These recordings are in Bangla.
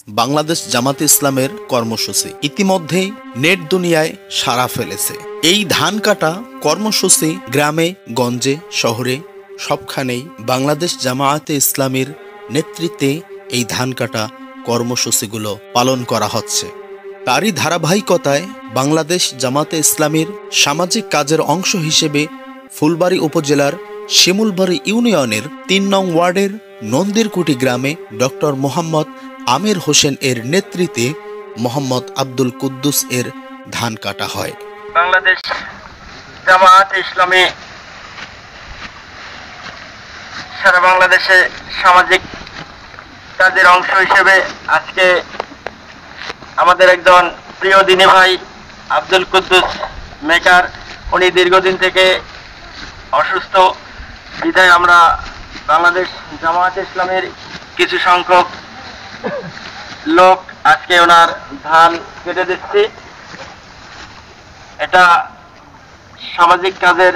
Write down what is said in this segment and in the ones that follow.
বাংলাদেশ জামাতে ইসলামের কর্মসূচি ইতিমধ্যেই নেট দুনিয়ায় সাড়া ফেলেছে। এই ধান কাটা কর্মসূচি গ্রামে গঞ্জে শহরে সবখানেই বাংলাদেশ জামায়াতে ইসলামীর নেতৃত্বে এই ধান কাটা কর্মসূচিগুলো পালন করা হচ্ছে। তারই ধারাবাহিকতায় বাংলাদেশ জামাতে ইসলামীর সামাজিক কাজের অংশ হিসেবে ফুলবাড়ী উপজেলার শিমুলবাড়ী ইউনিয়নের ৩ নং ওয়ার্ডের নন্দিরকুটি গ্রামে ডক্টর মোহাম্মদ আমির হোসেন এর নেতৃত্বে মোহাম্মদ আব্দুল কুদ্দুস এর ধান কাটা হয়। বাংলাদেশ জামায়াতে ইসলামী সারা বাংলাদেশে সামাজিক কাজের অংশ হিসেবে আজকে আমাদের একজন প্রিয় দিনী ভাই আব্দুল কুদ্দুস মেকার, উনি দীর্ঘদিন থেকে অসুস্থ বিধায় আমরা বাংলাদেশ জামায়াতে ইসলামের কিছু সংখ্যক লোক আজকে ওনার ধান কেটে দিচ্ছি। এটা সামাজিক কাজের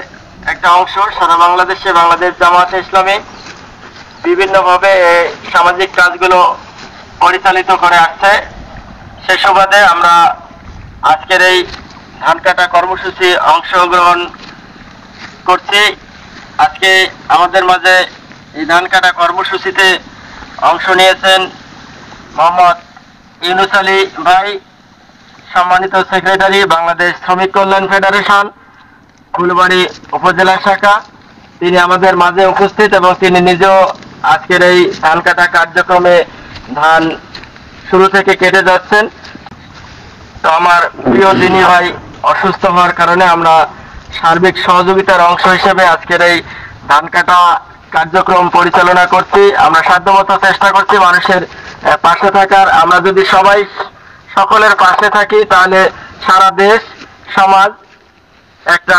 একটা অংশ। সারা বাংলাদেশে বাংলাদেশ জামায়াতে ইসলামী বিভিন্নভাবে সামাজিক কাজগুলো পরিচালিত করে আসছে। সে সুবাদে আমরা আজকের এই ধান কাটা কর্মসূচি অংশগ্রহণ করছি। আজকে আমাদের মাঝে এই ধান কাটা কর্মসূচিতে অংশ নিয়েছেন মোহাম্মদ ইউনুস আলী ভাই, সম্মানিত সেক্রেটারি, বাংলাদেশ শ্রমিক কল্যাণ ফেডারেশন ফুলবাড়ী উপজেলা শাখা। তিনি আমাদের মাঝে উপস্থিত এবং তিনি নিজেও আজকের এই ধান কাটা কার্যক্রমে ধান শুরু থেকে কেটে যাচ্ছেন। তো আমার প্রিয় দিনী ভাই অসুস্থ হওয়ার কারণে আমরা সার্বিক সহযোগিতার অংশ হিসেবে আজকের এই ধান কাটা কার্যক্রম পরিচালনা করছি। আমরা সাধ্যমতো চেষ্টা করছি মানুষের পাশে থাকার। আমরা যদি সবাই সকলের পাশে থাকি তাহলে সারা দেশ সমাজ একটা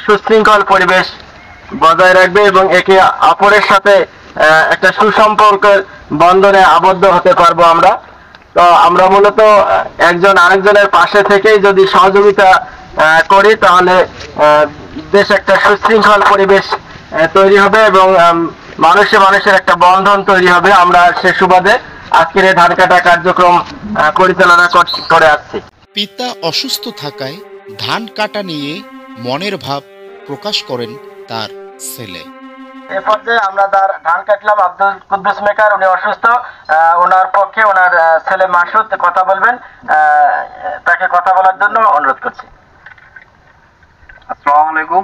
সুশৃঙ্খল পরিবেশ বজায় রাখবে এবং একে অপরের সাথে একটা সুসম্পর্কের বন্ধনে আবদ্ধ হতে পারবো আমরা। তো আমরা মূলত একজন আরেকজনের পাশে থেকেই যদি সহযোগিতা করি তাহলে দেশ একটা সুশৃঙ্খল পরিবেশ তৈরি হবে এবং মানুষের একটা বন্ধন তৈরি হবে। আমরা সে সুবাদে আজকের এই ধান কাটা কার্যক্রম পরিচালনা করে আসছি। পিতা অসুস্থ থাকায় ধান কাটা নিয়ে মনের ভাব প্রকাশ করেন তার ছেলে। এ পর্যায়ে আমরা ধান কাটলাম। আব্দুল কুদ্দুস মেকার উনি অসুস্থ, ওনার পক্ষে ওনার ছেলে মাসুদ কথা বলবেন। তাকে কথা বলার জন্য অনুরোধ করছি। আসসালামু আলাইকুম।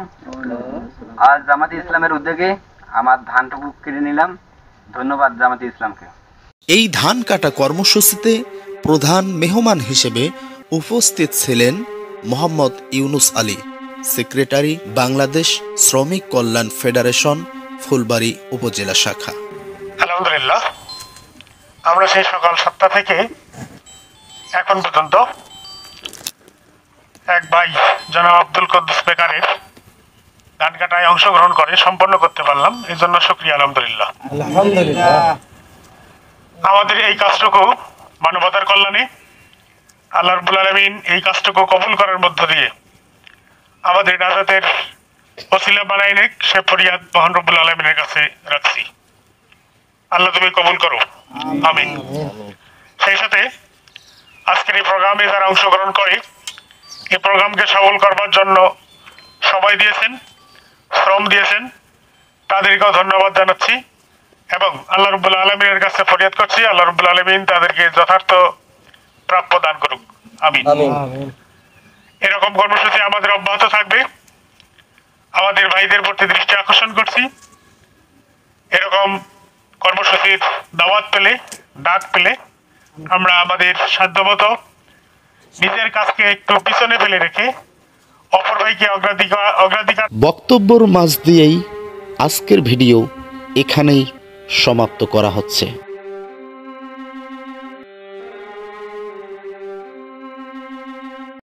আজ জামাতে ইসলামের উদ্যোগে আমার ধানটুকু কেটে নিলাম। ধন্যবাদ জামাতে ইসলামকে। এই ধান কাটা কর্মসূচিতে প্রধান মেহমান হিসেবে উপস্থিত ছিলেন মোহাম্মদ ইউনুস আলী, সেক্রেটারি, বাংলাদেশ শ্রমিক কল্যাণ ফেডারেশন ফুলবাড়ী উপজেলা শাখা। আলহামদুলিল্লাহ, আমরা সেই সকাল 7টা থেকে এখন পর্যন্ত এক ভাই জনাব আব্দুল কুদ্দুস মেকারের ধান কাটায় অংশগ্রহণ করে সম্পন্ন করতে পারলাম, এই জন্য শুকরিয়া আলহামদুলিল্লাহ। আমাদের এই কাজটুকু মানবতার কল্যাণে আল্লাহ রাব্বুল আলামিন এই কাজটুকু কবুল করার মধ্য দিয়ে আমাদের নাজাতের ওসিলা বানাই নেক, সে ফরিয়াদ মহান রব্বুল আলামিনের কাছে রাখছি। আল্লাহ তুমি কবুল করো, আমিন। সেই সাথে আজকের এই প্রোগ্রামে যারা অংশগ্রহণ করে এই প্রোগ্রামকে সফল করবার জন্য সময় দিয়েছেন, শ্রম দিয়েছেন, তাদেরকেও ধন্যবাদ জানাচ্ছি এবং আল্লাহ রাব্বুল আলামিনের কাছে ফরিয়াদ করছি আল্লাহ রাব্বুল আলামিন তাদেরকে যথার্থ প্রাপ্য দান করুক, আমিন। এরকম কর্মসূচি আমাদের অব্যাহত থাকবে। আমাদের ভাইদের প্রতি দৃষ্টি আকর্ষণ করছি, এরকম কর্মসূচির দাওয়াত পেলে, ডাক পেলে আমরা আমাদের সাধ্যমতো নিজের কাজকে একটু পিছনে ফেলে রেখে অপর ভাইকে অগ্রাধিকার। বক্তব্যের মাঝ দিয়েই আজকের ভিডিও এখানেই সমাপ্ত করা হচ্ছে।